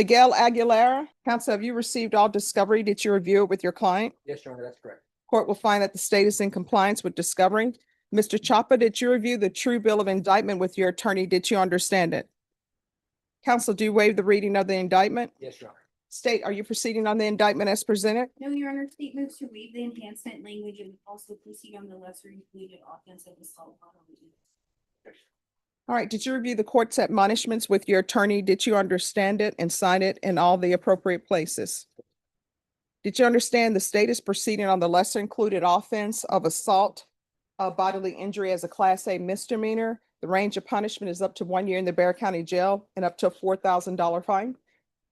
Miguel Aguilar Council, have you received all discovery? Did you review it with your client? Yes, Your Honor, that's correct. Court will find that the state is in compliance with discovery. Mr. Chapa, did you review the true bill of indictment with your attorney? Did you understand it? Counsel, do you waive the reading of the indictment? Yes, Your Honor. State, are you proceeding on the indictment as presented? No, Your Honor, state moves to waive the enhancement language and also proceed on the lesser included offense of assault bodily injury. All right, did you review the court's admonishments with your attorney? Did you understand it and sign it in all the appropriate places? Did you understand the state is proceeding on the lesser included offense of assault of bodily injury as a Class A misdemeanor? The range of punishment is up to 1 year in the Bexar County Jail and up to a $4,000 fine.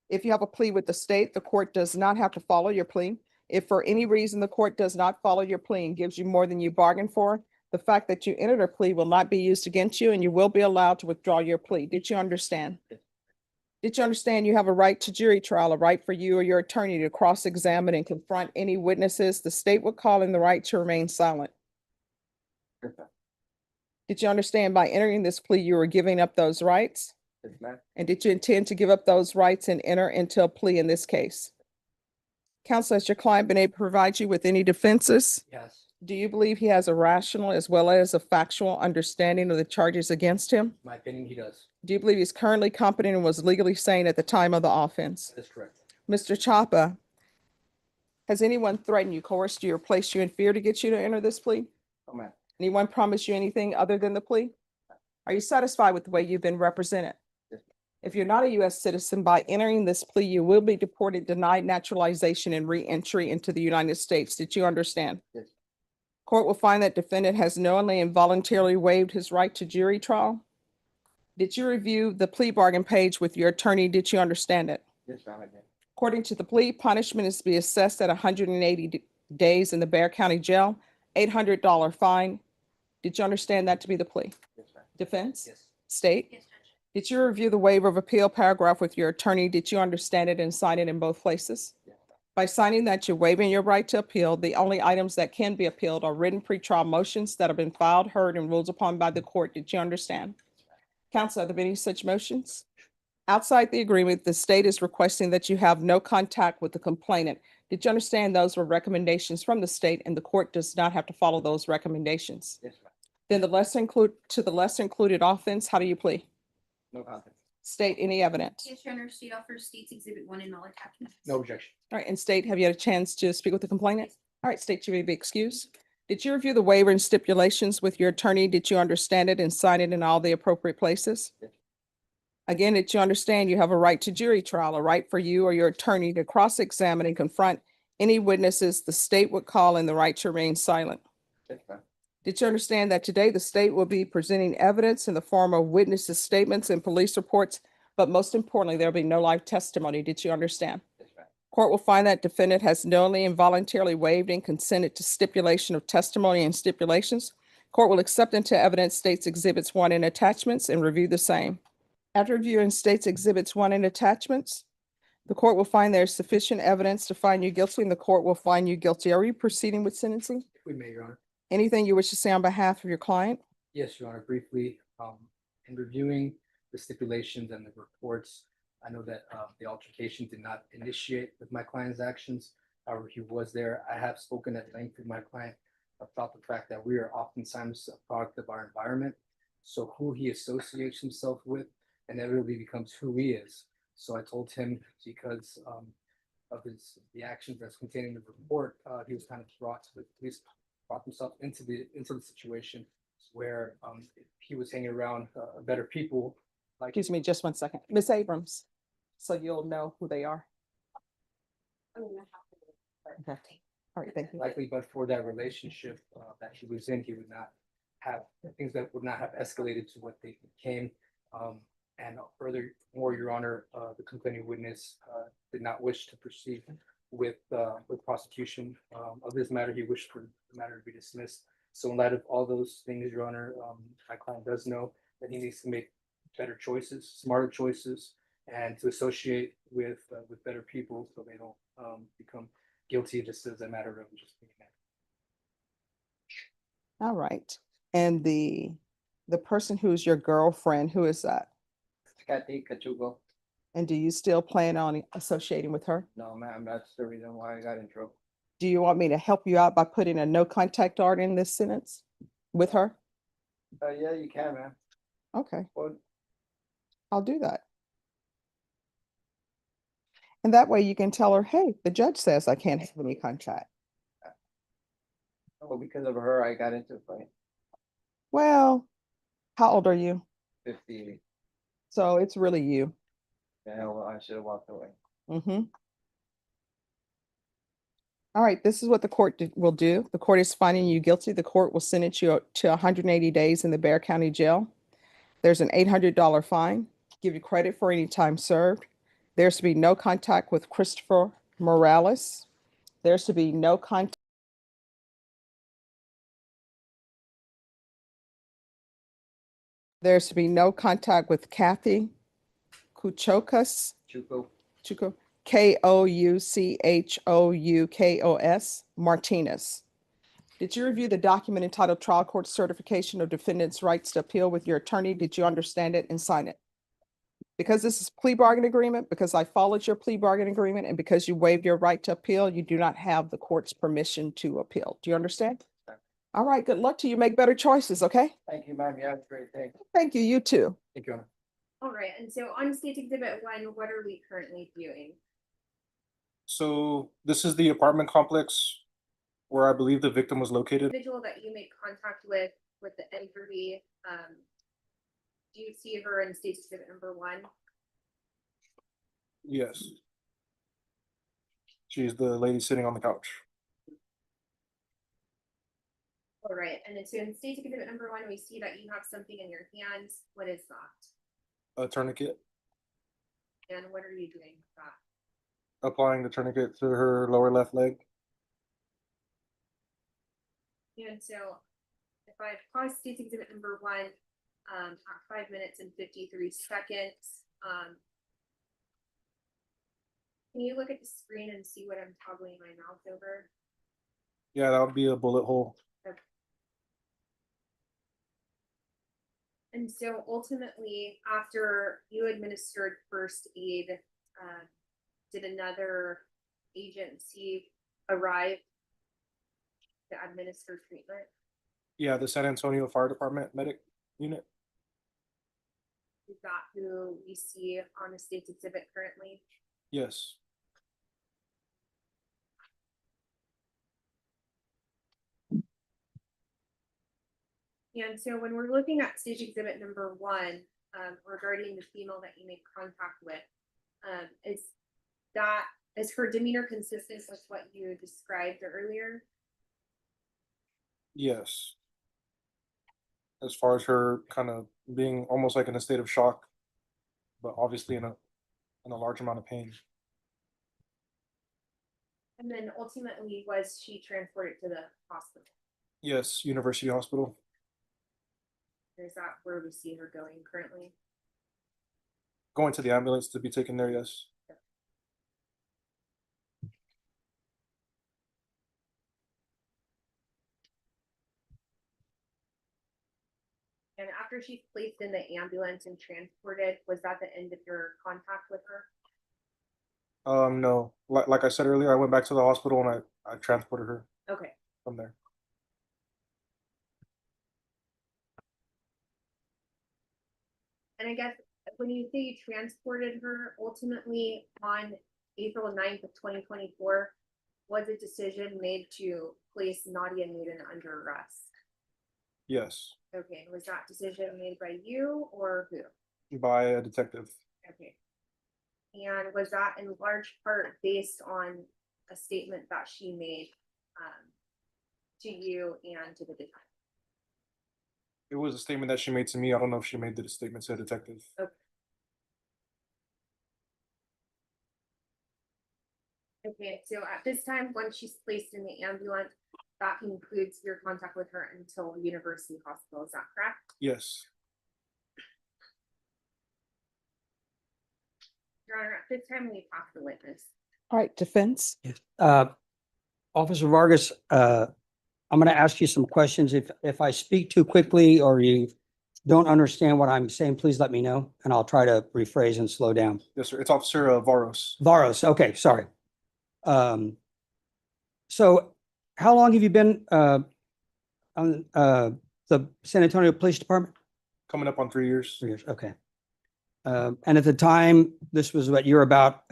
If you have a plea with the state, the court does not have to follow your plea. If for any reason the court does not follow your plea and gives you more than you bargained for, the fact that you entered a plea will not be used against you and you will be allowed to withdraw your plea. Did you understand? Did you understand you have a right to jury trial, a right for you or your attorney to cross-examine and confront any witnesses? The state would call in the right to remain silent. Did you understand by entering this plea, you were giving up those rights? Yes, ma'am. And did you intend to give up those rights and enter into a plea in this case? Counsel, has your client been able to provide you with any defenses? Yes. Do you believe he has a rational as well as a factual understanding of the charges against him? In my opinion, he does. Do you believe he's currently competent and was legally sane at the time of the offense? That's correct. Mr. Chapa, has anyone threatened you, coerced you, or placed you in fear to get you to enter this plea? Oh, ma'am. Anyone promise you anything other than the plea? Are you satisfied with the way you've been represented? Yes. If you're not a U.S. citizen, by entering this plea, you will be deported, denied naturalization, and re-entry into the United States. Did you understand? Yes. Court will find that defendant has knowingly and voluntarily waived his right to jury trial. Did you review the plea bargain page with your attorney? Did you understand it? Yes, ma'am, I did. According to the plea, punishment is to be assessed at 180 days in the Bexar County Jail, $800 fine. Did you understand that to be the plea? Yes, ma'am. Defense? Yes. State? Yes, Judge. Did you review the waiver of appeal paragraph with your attorney? Did you understand it and sign it in both places? Yes. By signing that, you're waiving your right to appeal. The only items that can be appealed are written pretrial motions that have been filed, heard, and ruled upon by the court. Did you understand? Counsel, are there any such motions? Outside the agreement, the state is requesting that you have no contact with the complainant. Did you understand those were recommendations from the state and the court does not have to follow those recommendations? Yes, ma'am. Then the lesser included offense, how do you plead? No contest. State any evidence. Yes, Your Honor, state offers states exhibit 1 and all attachments. No objection. All right, and state, have you had a chance to speak with the complainant? All right, state, you may be excused. Did you review the waiver and stipulations with your attorney? Did you understand it and sign it in all the appropriate places? Yes. Again, did you understand you have a right to jury trial, a right for you or your attorney to cross-examine and confront any witnesses the state would call in the right to remain silent? Yes, ma'am. Did you understand that today the state will be presenting evidence in the form of witnesses' statements and police reports, but most importantly, there'll be no live testimony? Did you understand? Yes, ma'am. Court will find that defendant has knowingly and voluntarily waived and consented to stipulation of testimony and stipulations. Court will accept into evidence states exhibits 1 and attachments and review the same. After reviewing states exhibits 1 and attachments, the court will find there is sufficient evidence to find you guilty and the court will find you guilty. Are you proceeding with sentencing? If we may, Your Honor. Anything you wish to say on behalf of your client? Yes, Your Honor, briefly, in reviewing the stipulations and the reports, I know that the altercation did not initiate with my client's actions. However, he was there. I have spoken at length with my client about the fact that we are oftentimes a product of our environment. So who he associates himself with inevitably becomes who he is. So I told him because of the actions that's contained in the report, he was kind of brought himself into the situation where he was hanging around better people. Like, Excuse me, just 1 second. Ms. Abrams, so you'll know who they are. Okay. All right, thank you. likely, but for that relationship that he was in, he would not have things that would not have escalated to what they became. And furthermore, Your Honor, the complaining witness did not wish to proceed with prosecution of this matter. He wished for the matter to be dismissed. So in light of all those things, Your Honor, my client does know that he needs to make better choices, smarter choices, and to associate with better people so they don't become guilty just as a matter of just being mad. All right. And the person who's your girlfriend, who is that? Kathy Cachugo. And do you still plan on associating with her? No, ma'am, that's the reason why I got in trouble. Do you want me to help you out by putting a no contact order in this sentence with her? Yeah, you can, ma'am. Okay, Well, I'll do that. And that way you can tell her, hey, the judge says I can't have any contact. well, because of her, I got into a fight. Well, how old are you? 50. So it's really you. Yeah, well, I should have walked away. Mm-hmm. All right, this is what the court will do. The court is finding you guilty. The court will sentence you to 180 days in the Bexar County Jail. There's an $800 fine. Give you credit for any time served. There's to be no contact with Christopher Morales. There's to be no contact. There's to be no contact with Kathy Kuchokas. Chuco. Chuko, Kouchoukos Martinez. Did you review the document entitled Trial Court Certification of Defendant's Rights to Appeal with your attorney? Did you understand it and sign it? Because this is plea bargain agreement, because I followed your plea bargain agreement, and because you waived your right to appeal, you do not have the court's permission to appeal. Do you understand? All right, good luck to you. Make better choices, okay? Thank you, ma'am. You have a great day. Thank you, you too. Thank you, Honor. All right, and so on State Exhibit 1, what are we currently viewing? So this is the apartment complex where I believe the victim was located. Individual that you made contact with the injury, do you see her in State Exhibit number 1? Yes. She's the lady sitting on the couch. All right, and then so in State Exhibit number 1, we see that you have something in your hands. What is that? A tourniquet, And what are you doing with that? applying the tourniquet to her lower left leg. And so if I pause State Exhibit number 1, at 5 minutes and 53 seconds, can you look at the screen and see what I'm toggling my mouse over? Yeah, that would be a bullet hole. And so ultimately, after you administered first aid, did another agency arrive to administer treatment? Yeah, the San Antonio Fire Department medic unit. Is that who we see on the state's exhibit currently? Yes. And so when we're looking at stage exhibit number 1, regarding the female that you made contact with, is her demeanor consistent with what you described earlier? Yes. As far as her kind of being almost like in a state of shock, but obviously in a large amount of pain. And then ultimately, was she transported to the hospital? Yes, University Hospital. Or is that where we see her going currently? Going to the ambulance to be taken there, yes. And after she's placed in the ambulance and transported, was that the end of your contact with her? No, like I said earlier, I went back to the hospital and I transported her Okay. from there. And I guess when you say you transported her, ultimately on April 9th of 2024, was a decision made to place Nadia Newton under arrest? Yes, Okay, and was that decision made by you or who? by a detective. Okay. And was that in large part based on a statement that she made to you and to the detective? It was a statement that she made to me. I don't know if she made the statement to a detective. Okay, so at this time, once she's placed in the ambulance, that concludes your contact with her until University Hospital, is that correct? Yes. Your Honor, at this time, we pass the witness. All right, defense. Officer Vargas, I'm going to ask you some questions. If I speak too quickly or you don't understand what I'm saying, please let me know, and I'll try to rephrase and slow down. Yes, sir. It's Officer Vargas. Varos, okay, sorry. So how long have you been on the San Antonio Police Department? Coming up on 3 years. 3 years, okay. And at the time, this was what, you're about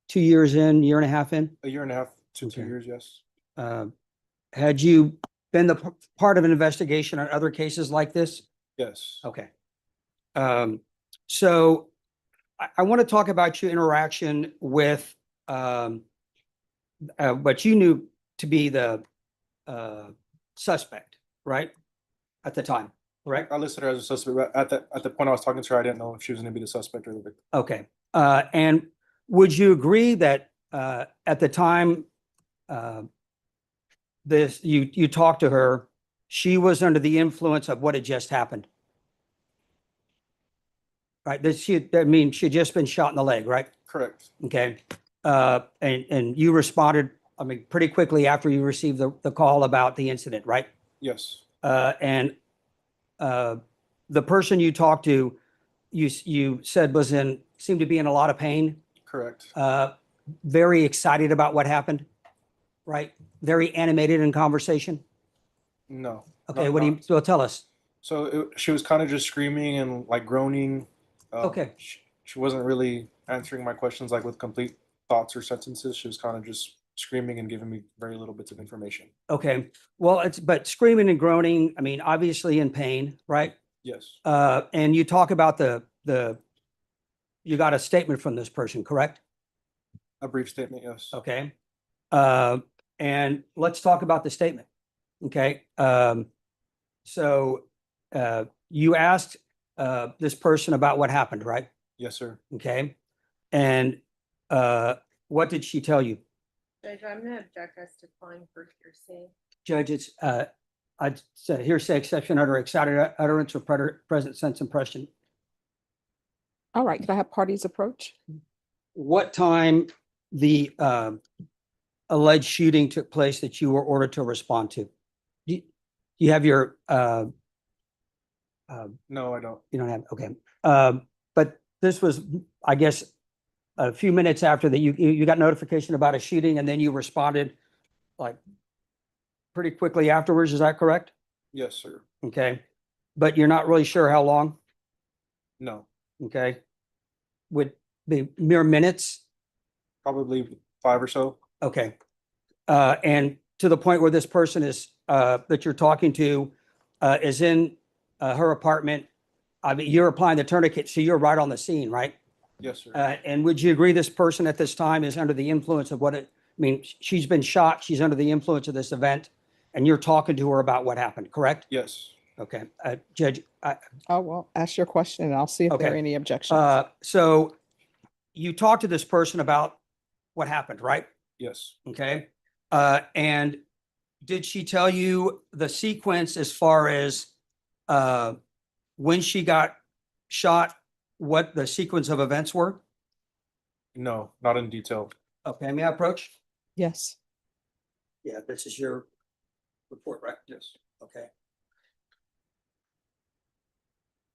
2 years in, year and a half in? A year and a half to 2 Okay. years, yes. Had you been the part of an investigation on other cases like this? Yes. Okay. So I want to talk about your interaction with what you knew to be the suspect, right? At the time, correct? I listed her as a suspect, but at the point I was talking to her, I didn't know if she was gonna be the suspect or the victim. Okay. And would you agree that at the time you talked to her, she was under the influence of what had just happened? Right, she had just been shot in the leg, right? Correct. Okay. And you responded, I mean, pretty quickly after you received the call about the incident, right? Yes. And the person you talked to, you said seemed to be in a lot of pain, Correct. very excited about what happened, right? Very animated in conversation. No. Okay, not- what do you, not- so tell us. So she was kind of just screaming and like groaning. Okay. She wasn't really answering my questions like with complete thoughts or sentences. She was kind of just screaming and giving me very little bits of information. Okay, well, but screaming and groaning, I mean, obviously in pain, right? Yes. And you talk about you got a statement from this person, correct? A brief statement, yes. Okay. And let's talk about the statement. Okay. So you asked this person about what happened, right? Yes, sir. Okay. And what did she tell you? Judge, I'm gonna object as to calling for hearsay. Judge, it's I'd say hearsay exception under excited utterance or present sense impression. All right, can I have parties approach? What time the alleged shooting took place that you were ordered to respond to? Do you have your No, I don't. you don't have, okay. But this was, I guess, a few minutes after that you got notification about a shooting and then you responded like pretty quickly afterwards, is that correct? Yes, sir. Okay. But you're not really sure how long? No. Okay. Would be mere minutes? Probably 5 or so. Okay. And to the point where this person is, that you're talking to, is in her apartment. I mean, you're applying the tourniquet, so you're right on the scene, right? Yes, sir. And would you agree this person at this time is under the influence of I mean, she's been shot, she's under the influence of this event, and you're talking to her about what happened, correct? Yes. Okay. Judge, Oh, well, ask your question and I'll see if there are Okay. any objections. so you talked to this person about what happened, right? Yes. Okay. And did she tell you the sequence as far as when she got shot, what the sequence of events were? No, not in detail. Okay, may I approach? Yes. Yeah, this is your report, right? Yes. Okay.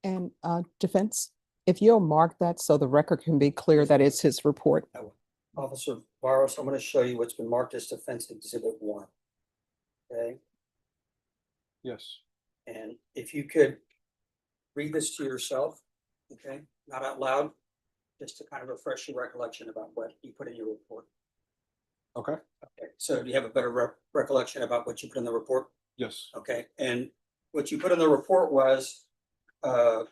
And defense, if you'll mark that so the record can be clear that it's his report. Officer Vargas, I'm going to show you what's been marked as defense exhibit 1. Okay, Yes. and if you could read this to yourself, okay, not out loud, just to kind of refresh your recollection about what you put in your report. Okay. Okay, so do you have a better recollection about what you put in the report? Yes. Okay, and what you put in the report was that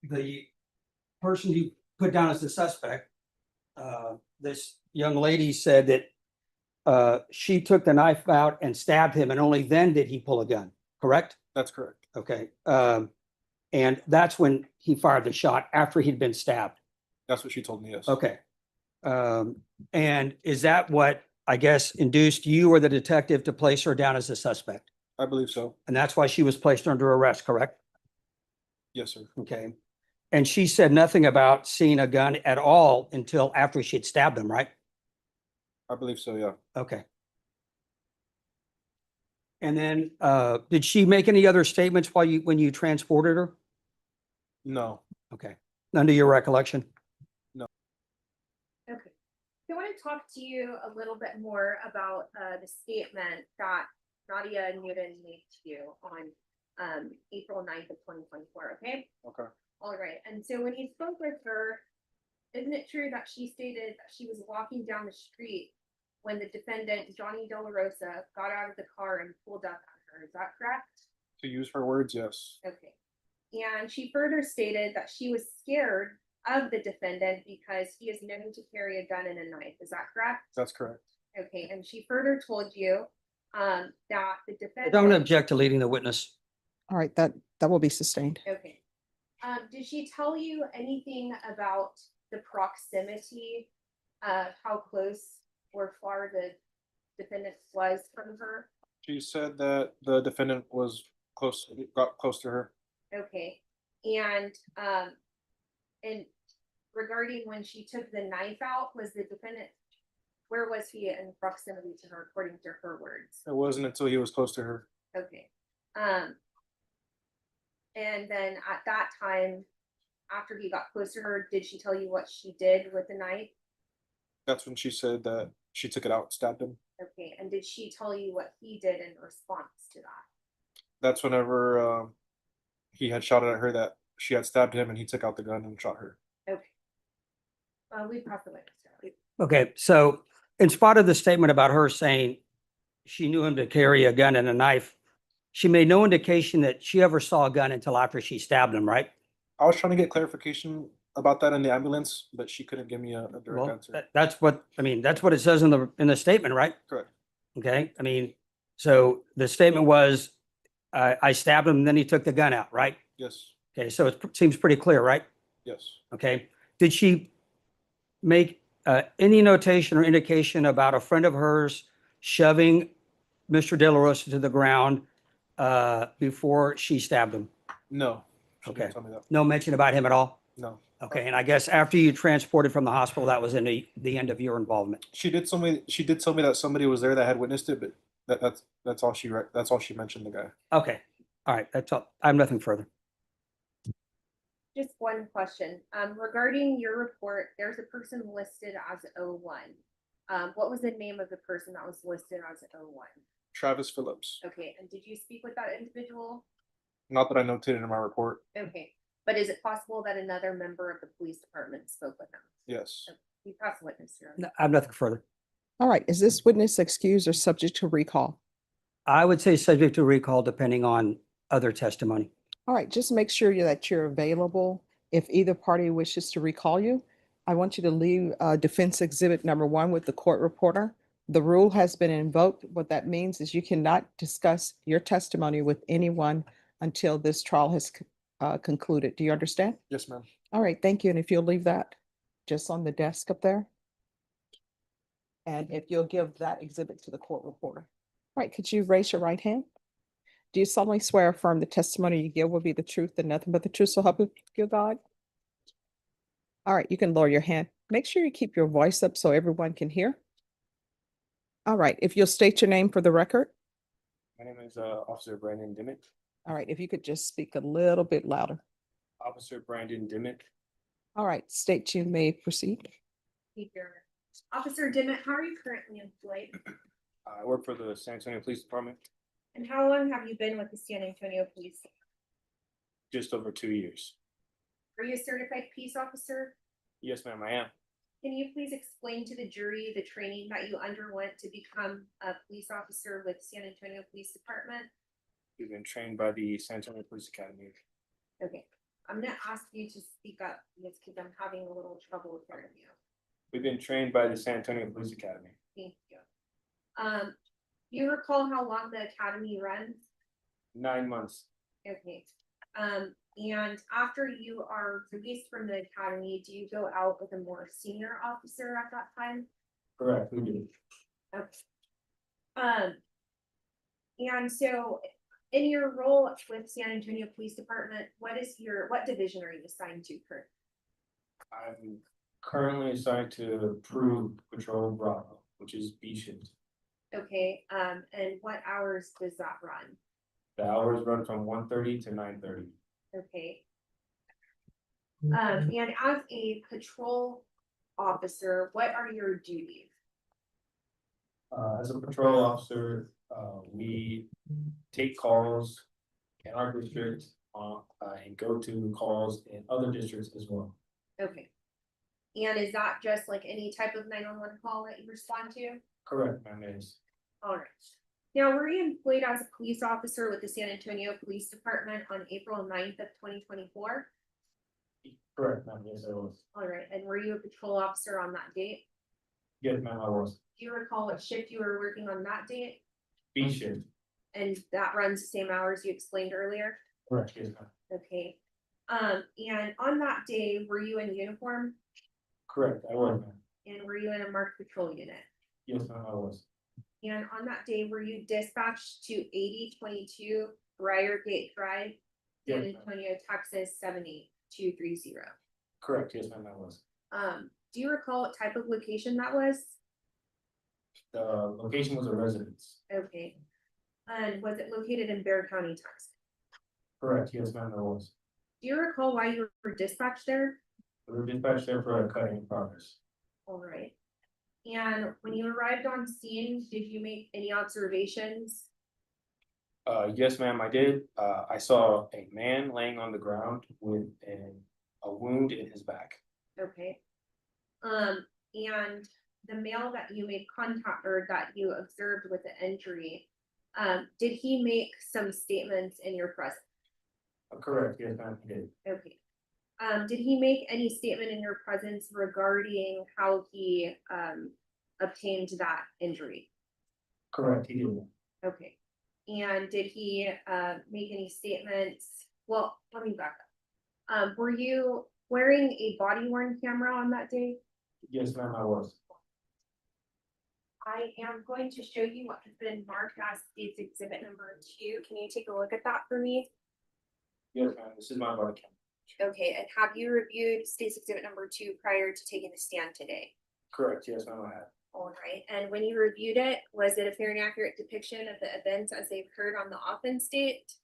the person you put down as the suspect, this young lady said that she took the knife out and stabbed him, and only then did he pull a gun, correct? That's correct. Okay, and that's when he fired the shot after he'd been stabbed. That's what she told me, yes. Okay. And is that what, I guess, induced you or the detective to place her down as a suspect? I believe so. And that's why she was placed under arrest, correct? Yes, sir. Okay. And she said nothing about seeing a gun at all until after she had stabbed him, right? I believe so, yeah. Okay. And then, did she make any other statements when you transported her? No, Okay, under your recollection? Okay. So I want to talk to you a little bit more about the statement that Nadia Newton made to you on April 9th of 2024, okay? okay. All right, and so when you spoke with her, isn't it true that she stated that she was walking down the street when the defendant, Johnny De La Rosa, got out of the car and pulled up at her? Is that correct? To use her words, yes. Okay. And she further stated that she was scared of the defendant because he is known to carry a gun and a knife. Is that correct? That's correct. Okay, and she further told you that the I defendant. don't object to leading the witness. All right, that will be sustained. Okay. Did she tell you anything about the proximity of how close or far the defendant was from her? She said that the defendant was got close to her. Okay, and regarding when she took the knife out, was the defendant, where was he in proximity to her, according to her words? It wasn't until he was close to her. Okay, and then at that time, after he got close to her, did she tell you what she did with the knife? That's when she said that she took it out, stabbed him. Okay, and did she tell you what he did in response to that? That's whenever he had shouted at her that she had stabbed him and he took out the gun and shot her. Okay. We passed the witness. Okay, so in spite of the statement about her saying she knew him to carry a gun and a knife, she made no indication that she ever saw a gun until after she stabbed him, right? I was trying to get clarification about that in the ambulance, but she couldn't give me a direct Well, answer. that's what, I mean, that's what it says in the statement, right? Correct. Okay, I mean, so the statement was, I stabbed him and then he took the gun out, right? Yes, Okay, so it seems pretty clear, right? yes. Okay, did she make any notation or indication about a friend of hers shoving Mr. De La Rosa to the ground before she stabbed him? No. She Okay. didn't tell me that. No mention about him at all? No. Okay, and I guess after you transported from the hospital, that was in the end of your involvement. She did tell me that somebody was there that had witnessed it, but that's all she mentioned, the guy. Okay, all right, that's all. I have nothing further. Just one question, regarding your report, there's a person listed as 01. What was the name of the person that was listed as 01? Travis Phillips. Okay, and did you speak with that individual? Not that I notated in my report. Okay, but is it possible that another member of the police department spoke with him? Yes. We pass the witness here. No, I have nothing further. All right, is this witness excused or subject to recall? I would say subject to recall depending on other testimony. All right, just make sure that you're available. If either party wishes to recall you, I want you to leave defense exhibit number 1 with the court reporter. The rule has been invoked. What that means is you cannot discuss your testimony with anyone until this trial has concluded. Do you understand? Yes, ma'am. All right, thank you. And if you'll leave that just on the desk up there. And if you'll give that exhibit to the court reporter. All right, could you raise your right hand? Do you solemnly swear or affirm the testimony you give will be the truth and nothing but the truth, so help you God? All right, you can lower your hand. Make sure you keep your voice up so everyone can hear. All right, if you'll state your name for the record. My name is Officer Brandon Dimit. All right, if you could just speak a little bit louder. Officer Brandon Dimit. All right, state you may proceed. Keep your- Officer Dimmitt, how are you currently employed? I work for the San Antonio Police Department, And how long have you been with the San Antonio Police? just over 2 years. Are you a certified peace officer? Yes, ma'am, I am. Can you please explain to the jury the training that you underwent to become a police officer with San Antonio Police Department? We've been trained by the San Antonio Police Academy. Okay, I'm gonna ask you to speak up because I'm having a little trouble hearing you. We've been trained by the San Antonio Police Academy. Thank you. Do you recall how long the academy runs? 9 months. Okay, and after you are released from the academy, do you go out with a more senior officer at that time? Correct, we do. Okay. And so in your role with San Antonio Police Department, what division are you assigned to currently? I'm currently assigned to Patrol Bravo, which is B shift. Okay, and what hours does that run? The hours run from 1:30 to 9:30. Okay. And as a patrol officer, what are your duties? As a patrol officer, we take calls in our district, and go to calls in other districts as well. Okay. And is that just like any type of 911 call that you respond to? Correct, ma'am, it is. All right. Now, were you employed as a police officer with the San Antonio Police Department on April 9th of 2024? Correct, ma'am, yes, I was. All right, and were you a patrol officer on that date? Yes, ma'am, I was. Do you recall what shift you were working on that date? B shift. And that runs the same hours you explained earlier? Correct, yes, ma'am. Okay. And on that day, were you in uniform Correct, I was, ma'am. and were you in a marked patrol unit? Yes, ma'am, I was. And on that day, were you dispatched to 8022 Briargate Drive, San Yes, ma'am. Antonio, Texas 78230? Correct, yes, ma'am, I was. Do you recall what type of location that was? The location was a residence. Okay. And was it located in Bear County, Texas? Correct, yes, ma'am, I was. Do you recall why you were dispatched there? We were dispatched there for a cut in progress. All right. And when you arrived on scene, did you make any observations? Yes, ma'am, I did. I saw a man laying on the ground with a wound in his back. Okay. And the male that you made contact or that you observed with the injury, did he make some statements in your presence? Correct, yes, ma'am, he did. Okay. Did he make any statement in your presence regarding how he obtained that injury? Correct, he did. Okay. And did he make any statements? Well, let me back up. Were you wearing a body worn camera on that day? Yes, ma'am, I was. I am going to show you what has been marked as state's exhibit number 2. Can you take a look at that for me? Yes, ma'am, this is my body cam. Okay, and have you reviewed state's exhibit number 2 prior to taking the stand today? Correct, yes, ma'am, I have. All right, and when you reviewed it, was it a fair and accurate depiction of the events as they occurred on the offense date?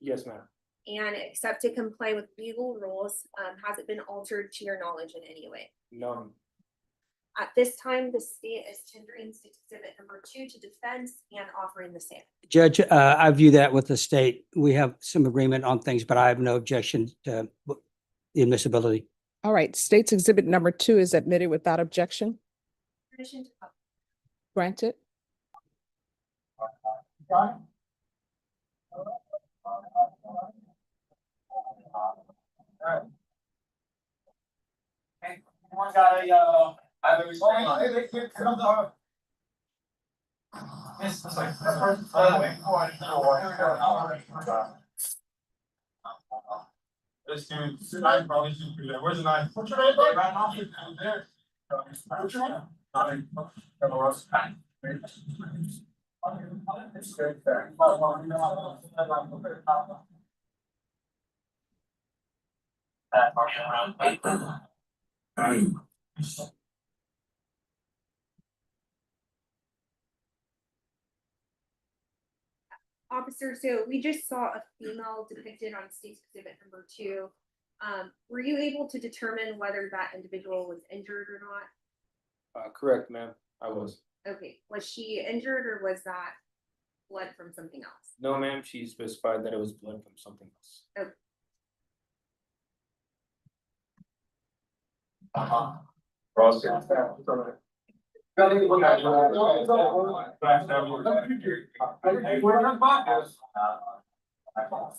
Yes, ma'am. And except to comply with legal rules, has it been altered to your knowledge in any way? No, At this time, the state is tendering state's exhibit number 2 to defense and offering the same. Judge, I view that with the state. We have some agreement on things, but I have no objection to the admissibility. All right, State's Exhibit number 2 is admitted without objection. Permission to Granted. One guy, I have a restraint. This is like. This dude, I probably should be there. Where's the knife? What's your name, bud? Right off there. What's your name? Officer, so we just saw a female depicted on state's exhibit number 2. Were you able to determine whether that individual was injured or not? correct, ma'am, I was. Okay, was she injured or was that blood from something else? No, ma'am, she specified that it was blood from something else.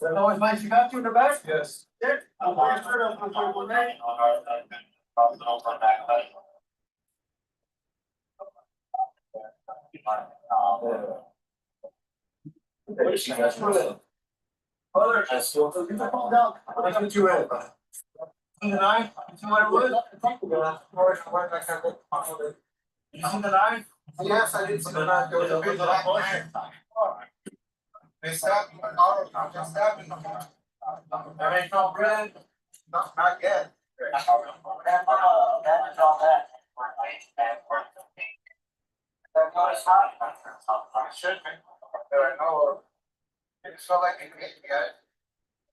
Always nice, you got you in the back? Yes. I'm pretty sure that's what you're doing. Other, I still, you can call down. Let's get you in. See the knife? You see what it was? You see the knife? Yes, I did see the knife. There was a big black man. They stabbed me. They stabbed me. There ain't no bread. Not yet. should be, that I know of. It's not like it can get.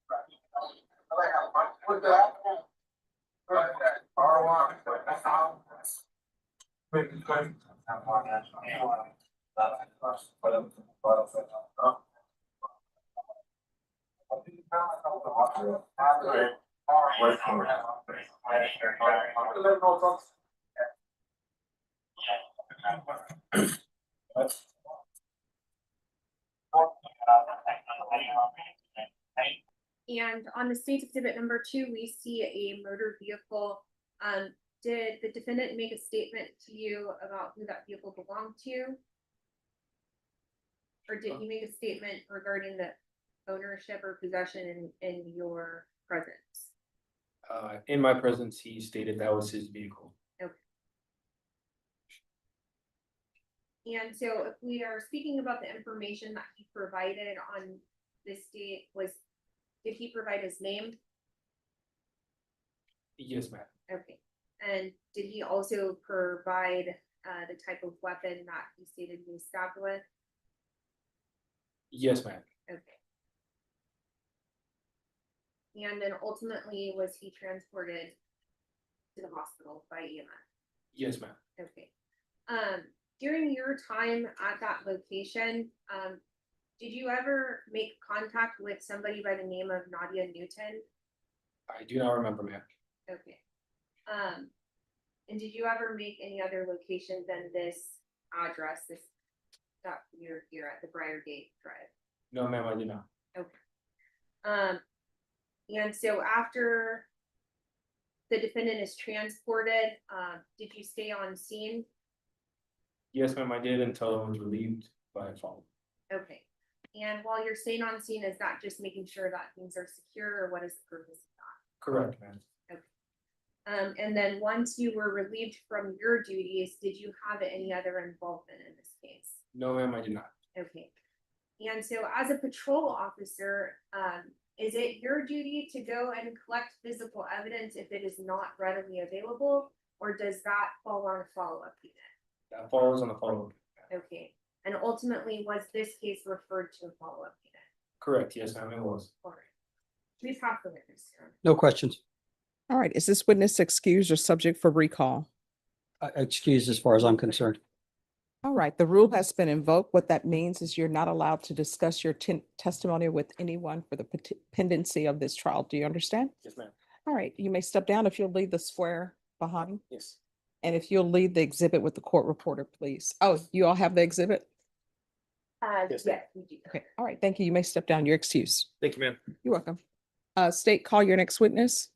Like I'm with that. But that R1, but that's how. And on the state's exhibit number 2, we see a motor vehicle. Did the defendant make a statement to you about who that vehicle belonged to? Or did he make a statement regarding the ownership or possession in your presence? In my presence, he stated that was his vehicle. And so if we are speaking about the information that he provided on this date, did he provide his name? Yes, ma'am. Okay. And did he also provide the type of weapon that he stated he was stabbed with? Yes, ma'am. Okay. And then ultimately, was he transported to the hospital by EMS? Yes, ma'am. Okay. During your time at that location, did you ever make contact with somebody by the name of Nadia Newton? I do not remember, ma'am. Okay. And did you ever make any other location than this address, this that you're here at the Briargate Drive? No, ma'am, I do not. And so after the defendant is transported, did you stay on scene? Yes, ma'am, I did until I was relieved by a phone. Okay. And while you're staying on scene, is that just making sure that things are secure, or what is the purpose of that? Correct, ma'am. And then once you were relieved from your duties, did you have any other involvement in this case? No, ma'am, I did not. Okay. And so as a patrol officer, is it your duty to go and collect physical evidence if it is not readily available, or does that fall on a follow-up unit? That falls on the follow-up. Okay. And ultimately, was this case referred to a follow-up unit? Correct, yes, ma'am, it was. All right. Please have the witness here. No questions. All right, is this witness excused or subject for recall? Excused as far as I'm concerned. All right, the rule has been invoked. What that means is you're not allowed to discuss your testimony with anyone for the pendency of this trial. Do you understand? Yes, ma'am. All right, you may step down if you'll leave the square behind. Yes. And if you'll leave the exhibit with the court reporter, please. Oh, you all have the exhibit? Yes, ma'am. Yes, we do. Okay, all right, thank you. You may step down. You're excused. Thank you, ma'am. You're welcome. State, call your next witness.